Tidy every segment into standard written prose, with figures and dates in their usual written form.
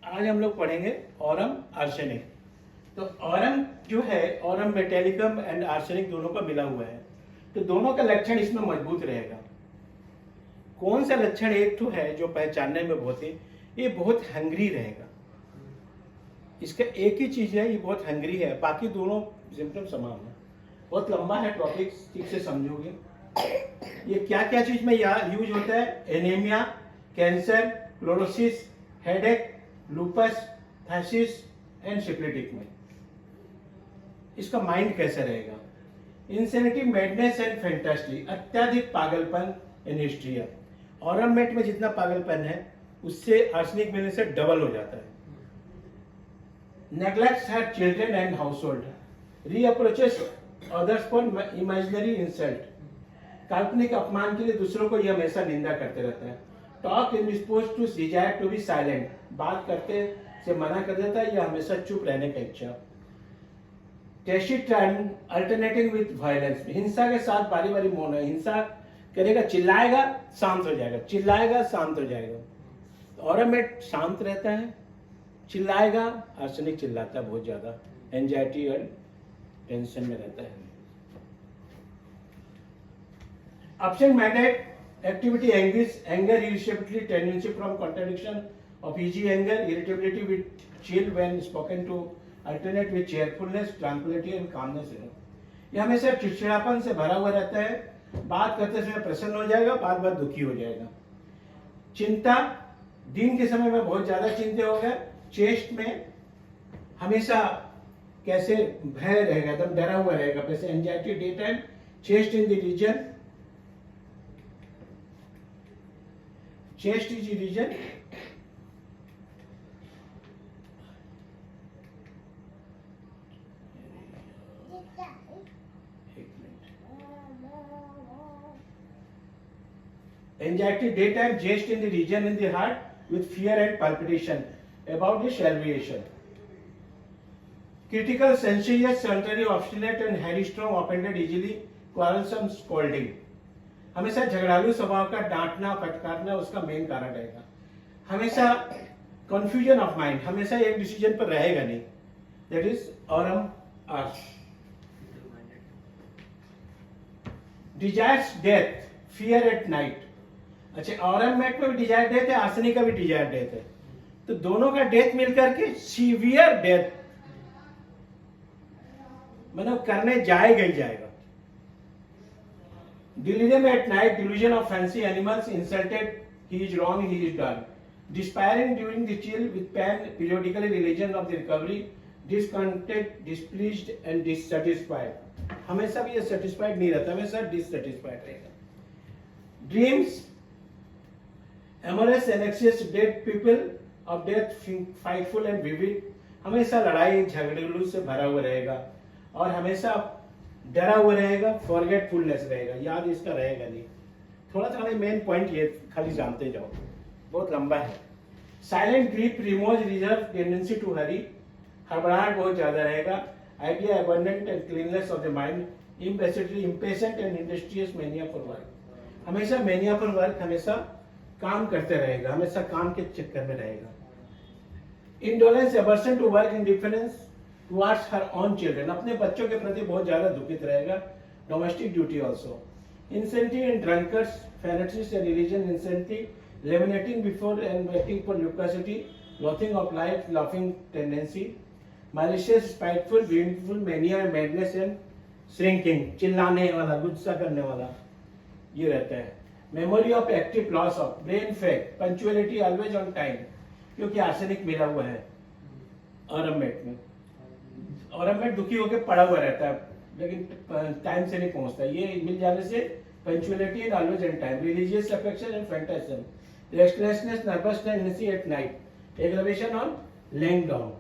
आज हम लोग पढ़ेंगे ऑरम आर्सेनिक। तो ऑरम जो है, ऑरम मेटेलिकम एंड आर्सेनिक दोनों का मिला हुआ है, तो दोनों का लक्षण इसमें मजबूत रहेगा। कौन सा लक्षण एक तो है जो पहचानने में बहुत ही, ये बहुत हंग्री रहेगा। इसका एक ही चीज है, ये बहुत हंग्री है, बाकी दोनों सिम्टम समान है। बहुत लंबा है टॉपिक, ठीक से समझोगे। ये क्या क्या चीज में यूज होता है? Anaemia, cancer, chlorosis, headache, lupus, phthisis and syphilitic में। इसका माइंड कैसा रहेगा? इंसेनिटी, मैडनेस एंड फैंटास्टी, अत्यधिक पागलपन एंड हिस्ट्रिया। ऑरम मेट में जितना पागलपन है उससे आर्सेनिक मिलने से डबल हो जाता है। Neglects her children and household, reproaches others for imaginary insult, काल्पनिक अपमान के लिए दूसरों को यह हमेशा निंदा करते रहता है। Talk indisposed to desire to be silent, बात करते से मना कर देता है या हमेशा चुप रहने का इच्छा। टेसिट्राइन अल्टरनेटिंग विद वायलेंस, हिंसा के साथ बारी बारी मौन है, हिंसा करेगा, चिल्लाएगा शांत हो जाएगा, चिल्लाएगा शांत हो जाएगा। ऑरम मेट शांत रहता है, चिल्लाएगा, आर्सेनिक चिल्लाता है बहुत ज्यादा, एंजाइटी और टेंशन में रहता है। Absent mandate activity, anger, irritability, tendency from contradiction of easy anger, irritability with chill when spoken to, alternate with cheerfulness, tranquility and calmness. ये हमेशा चिड़चिड़ापन से भरा हुआ रहता है, बात करते समय प्रसन्न हो जाएगा, बार बार दुखी हो जाएगा। चिंता, दिन के समय में बहुत ज्यादा चिंतित होगा। चेस्ट में हमेशा कैसे भय रहेगा, एकदम डरा हुआ रहेगा। वैसे anxiety daytime, chest in the region, chest is the region anxiety daytime, chest in the region in the heart with fear and palpitation about the salvation. Critical, sensuous, solitary, obstinate and headstrong, offended easily, quarrelsome, scolding. हमेशा झगड़ालू स्वभाव का, डांटना फटकारना उसका main कारण रहेगा। हमेशा confusion of mind, हमेशा एक डिसीजन पर रहेगा नहीं। That is aurum ars. Desires death, fear at night. अच्छा, ऑरम मेट में भी डिजायर डेथ है, आर्सेनिक का भी डिजायर डेथ है, तो दोनों का डेथ मिलकर के सीवियर डेथ, मतलब करने जाएगा ही जाएगा। Delirium at night, delusion of fancy animals, insulted, he is wrong, he is done. Despairing during the chill with pain, periodically religion of the recovery, discontented, displeased and dissatisfied. हमेशा भी ये satisfied नहीं रहता, हमेशा dissatisfied रहेगा। Dreams, amorous and anxious dead people of death, frightful and vivid, हमेशा लड़ाई झगड़े से भरा हुआ रहेगा और हमेशा डरा हुआ रहेगा, फॉरगेटफुलनेस रहेगा, याद इसका रहेगा नहीं। थोड़ा थोड़ा मेन पॉइंट ये खाली जानते जाओ, बहुत लंबा है। Silent grief, remorse, reserve, tendency to hurry, हड़बड़ाहट बहुत ज्यादा रहेगा। Idea, abundant and cleanness of the mind, impatient and industrious, mania for work, हमेशा मेनिया फॉर वर्क, हमेशा काम करते रहेगा, हमेशा काम के चक्कर में रहेगा। Indolence, aversion to work, indifference towards her own children, अपने बच्चों के प्रति बहुत ज्यादा दुखित रहेगा। Domestic duty also. Incentive in drunkards, fanatics and religion, incentive, lamenting before and waiting for loquacity, loathing of life, laughing tendency, malicious, spiteful, beautiful, mania, madness and shrieking, चिल्लाने वाला, गुस्सा करने वाला, ये रहता है। Memory of active, loss of brain fact, punctuality, always on time, क्योंकि arsenic मिला हुआ है ऑरम मेट में। ऑरम मेट दुखी होकर पड़ा हुआ रहता है लेकिन टाइम से नहीं पहुंचता। ये मिल जाने से punctuality and always on time, religious affection and fantasism, restlessness, nervous tendency at night, aggravation on lying down,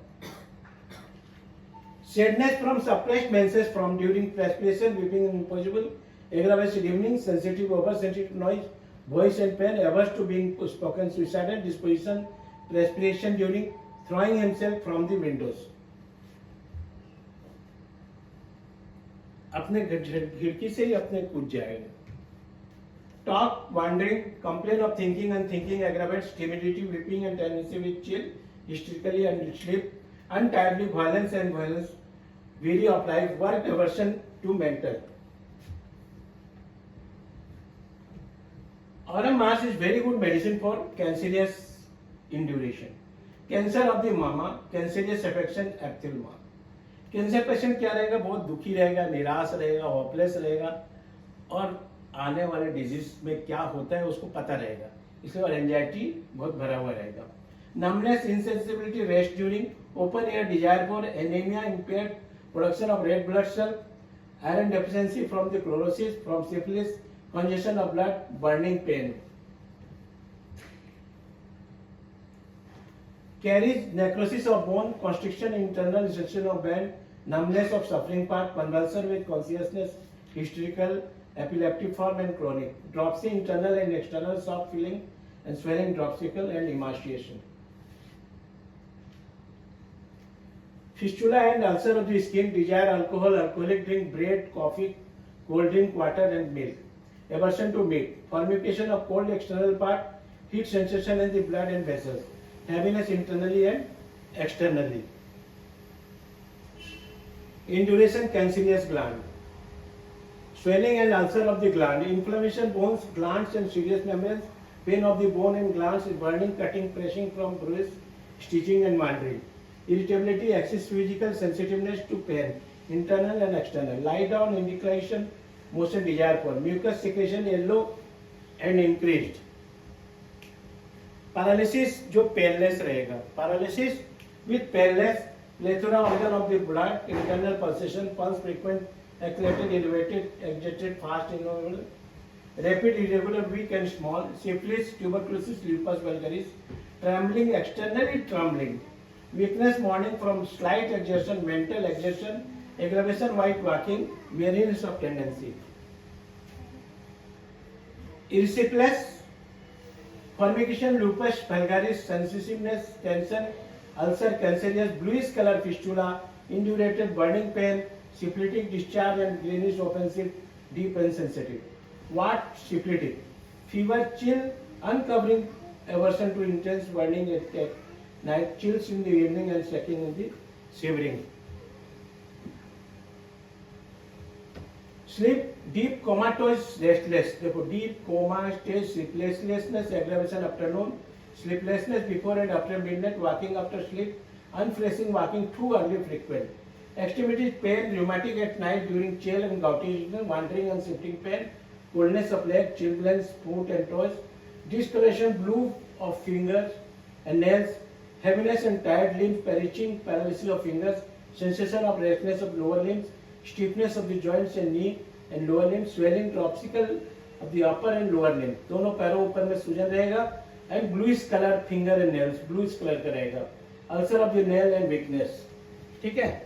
sadness from suppressed menses from during perspiration, weeping impossible, aggravation evening, sensitive, oversensitive noise, voice and pain, averse to being spoken, suicidal disposition, perspiration during throwing himself from the windows, अपने खिड़की से ही अपने कूद जाएगा। Talk, wandering, complain of thinking and thinking aggravates timidity, weeping and tendency with chill, hysterically and sleep untiredly, violence and violence, weary of life, work aversion to mental. Aurum Mars is very good medicine for cancerious induration. Cancer of the mamma, cancerous affection epithelioma. Cancer patient क्या रहेगा, बहुत दुखी रहेगा, निराश रहेगा, hopeless रहेगा और आने वाले डिजीज में क्या होता है उसको पता रहेगा, इसलिए और एंजाइटी बहुत भरा हुआ रहेगा. Numbness, insensibility, rest during open air, desire for anemia, impaired production of red blood cell, iron deficiency from the chlorosis, from syphilis, congestion of blood, burning pain. Carries necrosis of bone, constriction, internal restriction of band, numbness of suffering part, convulsion with consciousness, hysterical, epileptic form and chronic, dropsy, internal and external, soft feeling and swelling, dropsical and emaciation. Fistula and ulcer of the skin, desire alcohol, alcoholic drink, bread, coffee, cold drink, water and milk. Aversion to meat, formication of cold external part, heat sensation in the blood and vessels, heaviness internally and externally. Induration, cancerous gland, swelling and ulcer of the gland, inflammation, bones, glands and serous membranes, pain of the bone and glands, burning, cutting, pressing from bruise, stitching and mandering. Irritability, excess physical sensitiveness to pain, internal and external. Lie down, indication, motion, desire for. Mucus secretion, yellow and increased. Paralysis जो painless रहेगा. Paralysis with painless, plethora organ of the blood, internal pulsation, pulse frequent, accelerated, elevated, agitated, fast, irregular, rapid, irregular, weak and small. Syphilis, tuberculosis, lupus vulgaris. Trembling, externally trembling. Weakness morning from slight exertion, mental exertion, aggravation while walking, weariness of tendency. Erysipelas, formication, lupus vulgaris, sensitiveness, tension, ulcer, cancerous, bluish color fistula, indurated burning pain, syphilitic discharge and greenish offensive, deep and sensitive. What syphilitic? Fever, chill, uncovering, aversion to intense burning at night, chills in the evening and shaking in the shivering. Sleep, deep comatose, restless. Therefore, deep coma stage, sleeplessness, aggravation afternoon, sleeplessness before and after midnight, walking after sleep, unfreshing, walking too early, frequent. Extremities, pain, rheumatic at night during chill and gouty, wandering and shifting pain, coldness of leg, chilblains, foot and toes, discoloration, blue of fingers and nails, heaviness and tired limbs, perishing, paralysis of fingers, sensation of restlessness of lower limbs, stiffness of the joints and knee and lower limbs, swelling, dropsical of the upper and lower limb. दोनों पैरों ऊपर में सूजन रहेगा and bluish color finger and nails, bluish color का रहेगा. Ulcer of the nail and weakness. ठीक है?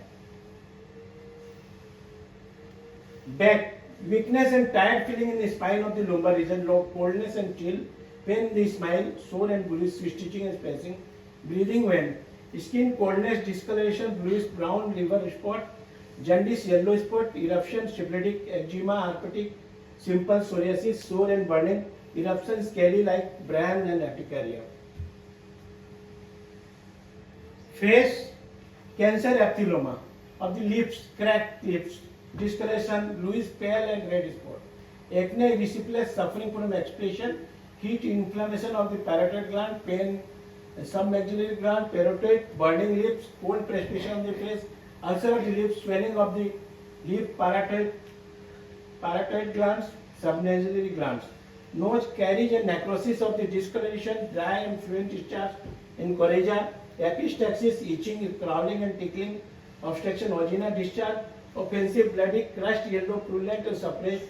Back, weakness and tired feeling in the spine of the lumbar region, low coldness and chill, pain in the spine, sore and bluish, stitching and spacing. Breathing when skin coldness, discoloration, bluish brown liver spot, jaundice, yellow spot, eruption, syphilitic, eczema, herpetic, simple psoriasis, sore and burning, eruption, scaly like bran and urticaria. Face, cancer, epitheloma of the lips, cracked lips, discoloration, bluish, pale and red spot. Acne, erysipelas, suffering from expression, heat, inflammation of the parotid gland, pain, some maxillary gland, parotid, burning lips, cold perspiration on the face, ulcer of the lips, swelling of the lip, parotid glands, subnaxillary glands. Nose, carriage and necrosis of the discoloration, dry and fluent discharge in coryza, epistaxis, itching, crawling and tickling, obstruction, vagina discharge, offensive, bloody, crushed, yellow, purulent and suppressed,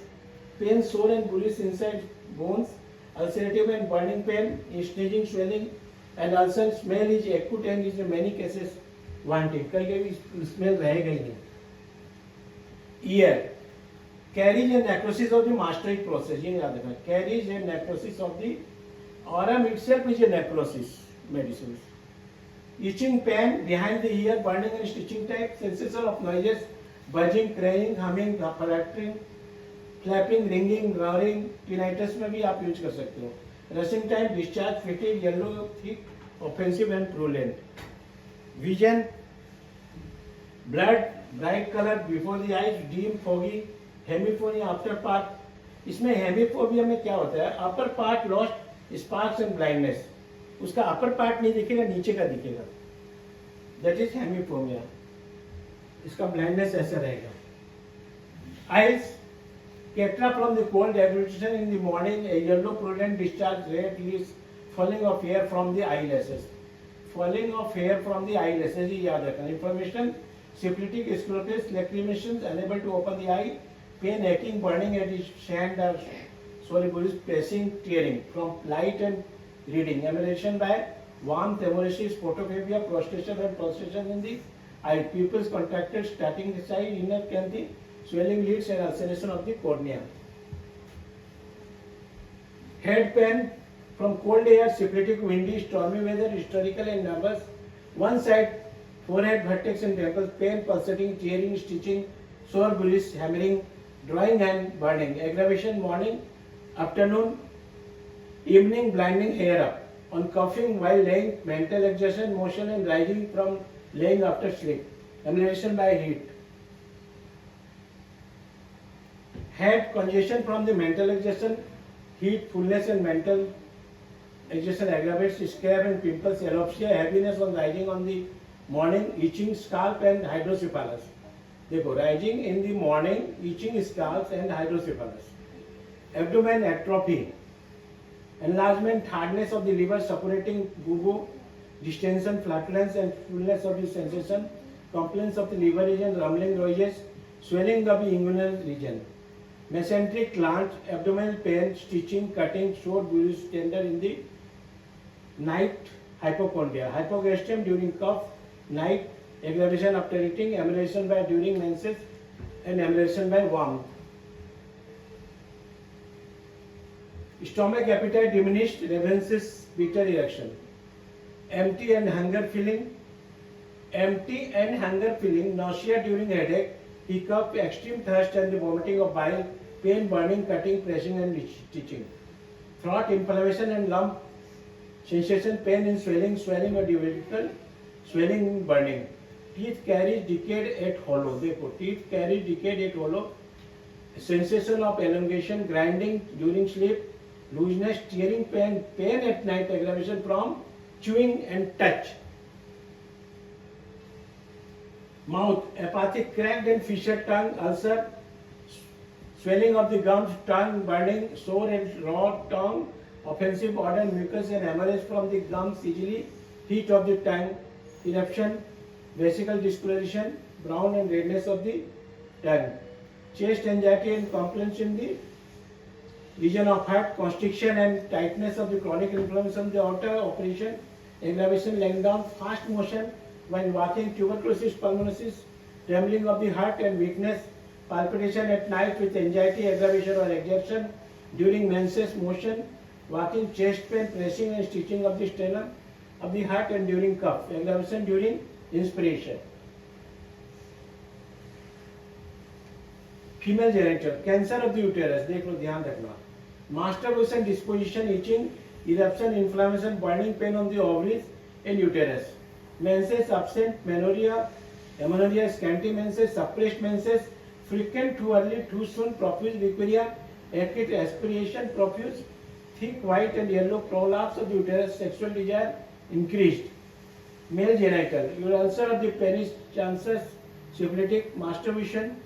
pain, sore and bluish inside bones, ulcerative and burning pain, sneezing, swelling, and ulcer. Smell is acute and is in many cases wanting. कई कई smell रहेगा ही नहीं. Ear, carriage and necrosis of the mastoid process. ये याद रखना. Carriage and necrosis of the aurum itself is a necrosis medicine. Itching, pain behind the ear, burning and stitching type, sensation of noises, buzzing, crying, humming, flapping, ringing, roaring, tinnitus में भी आप use कर सकते हो. Rushing time, discharge, fatigue, yellow, thick, offensive and purulent. vision, blood, bright color before the eyes, dim, foggy, hemiphonia after part. इसमें हेमिफोबिया में क्या होता है, upper part lost sparks and blindness, उसका अपर पार्ट नहीं दिखेगा, नीचे का दिखेगा, दैट इज हेमिफोबिया, इसका ब्लाइंडनेस ऐसा रहेगा. Eyes, catarrh from the cold ablution in the morning, a yellow purulent discharge, red leaves, falling off hair from the eyelashes. Falling off hair from the eyelashes ही याद रखना. Information, syphilitic sclerosis, lacrimations, unable to open the eye, pain, aching, burning at the hand or soluble, pressing, tearing from light and reading, emulation by warmth, hemorrhages, photophobia, prostration and prostration in the eye, pupils contracted, starting the side, inner canthi, swelling lids and ulceration of the cornea. Head pain from cold air, syphilitic, windy, stormy weather, hysterical and nervous, one side, forehead, vertex and temples, pain, pulsating, tearing, stitching, sore bruise, hammering, drawing and burning. Aggravation, morning, afternoon, evening, blinding, hair up. On coughing while laying, mental exertion, motion and rising from laying after sleep. Amelioration by heat. Head congestion from the mental exertion, heat, fullness and mental exertion aggravates scab and pimples, alopecia, heaviness on rising on the morning, itching, scalp and hydrocephalus. देखो, rising in the morning, itching scalp and hydrocephalus. Abdomen atrophy, enlargement, hardness of the liver, suppurating bubo, distension, flatulence and fullness of the sensation, complaints of the liver region, rumbling noises, swelling of the inguinal region. Mesenteric gland, abdominal pain, stitching, cutting, sore, bruise, tender in the night, hypochondria, hypogastrium during cough, night, aggravation after eating, amelioration by during menses and amelioration by warmth. Stomach appetite diminished, ravenous, bitter erection. Empty and hunger feeling, nausea during headache, hiccup, extreme thirst and the vomiting of bile, pain, burning, cutting, pressing and stitching. Throat inflammation and lump sensation, pain in swelling, swelling or vertical, swelling, burning. Teeth carries decayed at hollow. देखो, teeth carries decayed at hollow. Sensation of elongation, grinding during sleep, looseness, tearing, pain, pain at night, aggravation from chewing and touch. Mouth, apathic, cracked and fissured tongue, ulcer, swelling of the gums, tongue, burning, sore and raw tongue, offensive odor, mucus and hemorrhage from the gums easily, heat of the tongue, eruption, vesical discoloration, brown and redness of the tongue, chest anxiety and complaints in the region of heart, constriction and tightness of the chronic inflammation of the aorta, operation, aggravation, lying down, fast motion when walking, tuberculosis, pulmonosis, trembling of the heart and weakness, palpitation at night with anxiety, aggravation or exertion during menses, motion, walking, chest pain, pressing and stitching of the sternum of the heart and during cough, aggravation during inspiration. Female genital, cancer of the uterus, देख लो, ध्यान रखना. Masturbation, disposition, itching, eruption, inflammation, burning pain on the ovaries and uterus. Menses absent, menorrhea, amenorrhea, scanty menses, suppressed menses, frequent, too early, too soon, profuse liquoria, acute aspiration, profuse, thick white and yellow prolapse of the uterus, sexual desire increased. Male genital, your ulcer of the penis, chances, syphilitic, masturbation,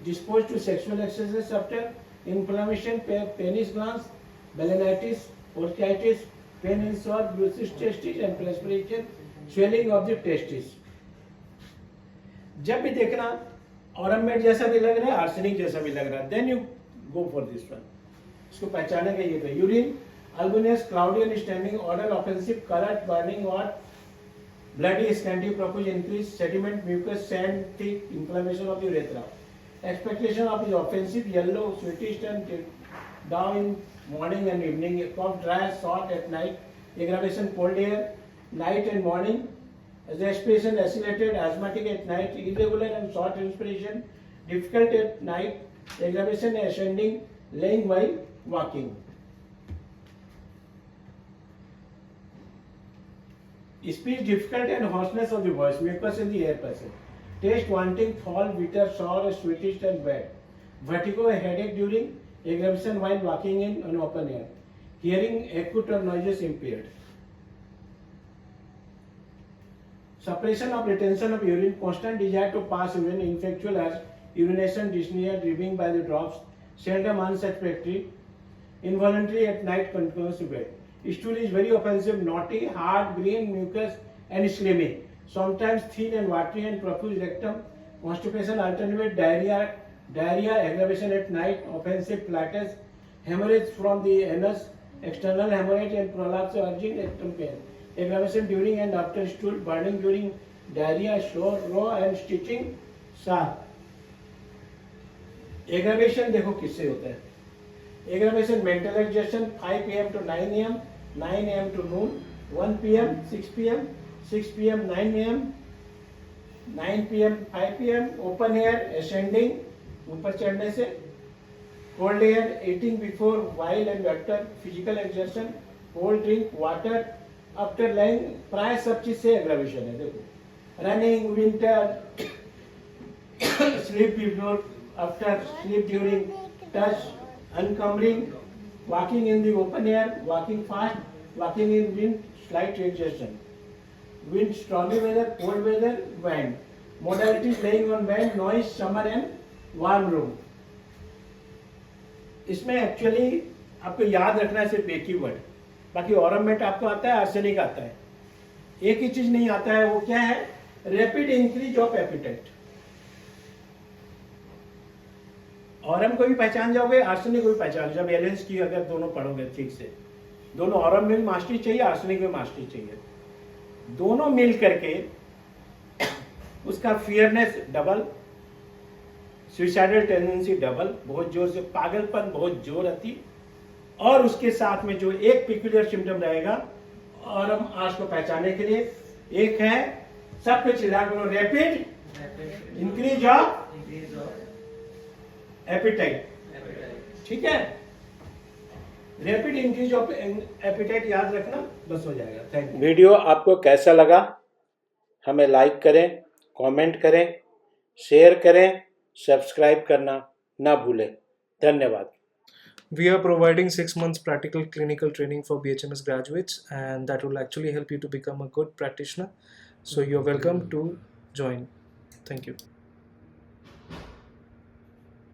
disposed to sexual excesses after inflammation, penis glands, balanitis, orchitis, pain in sore, bruises, testes and perspiration, swelling of the testes. जब भी देखना ऑरमेट जैसा भी लग रहा है, arsenic जैसा भी लग रहा है, then you go for this one. इसको पहचाने का ये है. Urine, albuminous, cloudy and standing order, offensive, current, burning और bloody, scanty, profuse, increased sediment, mucus, sand, thick, inflammation of the urethra. Expectation of the offensive, yellow, sweetish and down in morning and evening, cough, dry, short at night, aggravation, cold air, night and morning, respiration, accelerated, asthmatic at night, irregular and short respiration, difficult at night, aggravation, ascending, laying while walking. Speech difficult and hoarseness of the voice, mucus in the air passage. Taste wanting, fall, bitter, sour, sweetish and bad. Vertigo, headache during examination while walking in an open air. Hearing acute or noises impaired. Suppression of retention of urine, constant desire to pass urine, ineffectual urge, urination, dyspnea, dripping by the drops, seldom unsatisfactory, involuntary at night, continuous bed. Stool is very offensive, naughty, hard, green, mucus and slimy. Sometimes thin and watery and profuse rectum, constipation, alternate diarrhea, aggravation at night, offensive platus, hemorrhage from the anus, external hemorrhage and prolapse urging rectum pain. Aggravation during and after stool, burning during diarrhea, sore, raw and stitching, sharp. Aggravation देखो किससे होता है? Aggravation mental exhaustion 5 p.m. to 9 a.m., 9 a.m. to noon, 1 p.m., 6 p.m., 6 p.m., 9 a.m., 9 p.m., 5 p.m. Open air, ascending, ऊपर चढ़ने से. Cold air, eating before, while and after, physical exertion, cold drink, water, after lying, प्राय सब चीज से aggravation है. देखो running, winter, sleep before, after, sleep during, touch, uncovering, walking in the open air, walking fast, walking in wind, slight exertion, wind, stormy weather, cold weather, bed. Modalities lying on bed, noise, summer and warm room. इसमें actually आपको याद रखना है सिर्फ एक ही word. बाकी ऑरमेट आपको आता है, आर्सेनिक आता है. एक ही चीज नहीं आता है, वो क्या है? Rapid increase of appetite. Aurum को भी पहचान जाओगे, आर्सेनिक को भी पहचान. जब एलेंस की अगर दोनों पढ़ोगे ठीक से, दोनों ऑरम में भी मास्टरी चाहिए, आर्सेनिक में मास्टरी चाहिए. दोनों मिल करके उसका फियरनेस डबल, सुइसाइडल टेंडेंसी डबल, बहुत जोर से पागलपन बहुत जोर आती. और उसके साथ में जो एक पिक्यूलियर सिम्टम रहेगा और हम आज को पहचानने के लिए, एक है सब कुछ रैपिड इंक्रीज ऑफ एपिटाइट. ठीक है, रैपिड इंक्रीज ऑफ एपिटाइट याद रखना, बस हो जाएगा. Thank you. वीडियो आपको कैसा लगा हमें लाइक करें, कमेंट करें, शेयर करें, सब्सक्राइब करना ना भूलें. धन्यवाद. We are providing 6 months practical clinical training for BHMS graduates, and that will actually help you to become a good practitioner. So you're welcome to join. Thank you.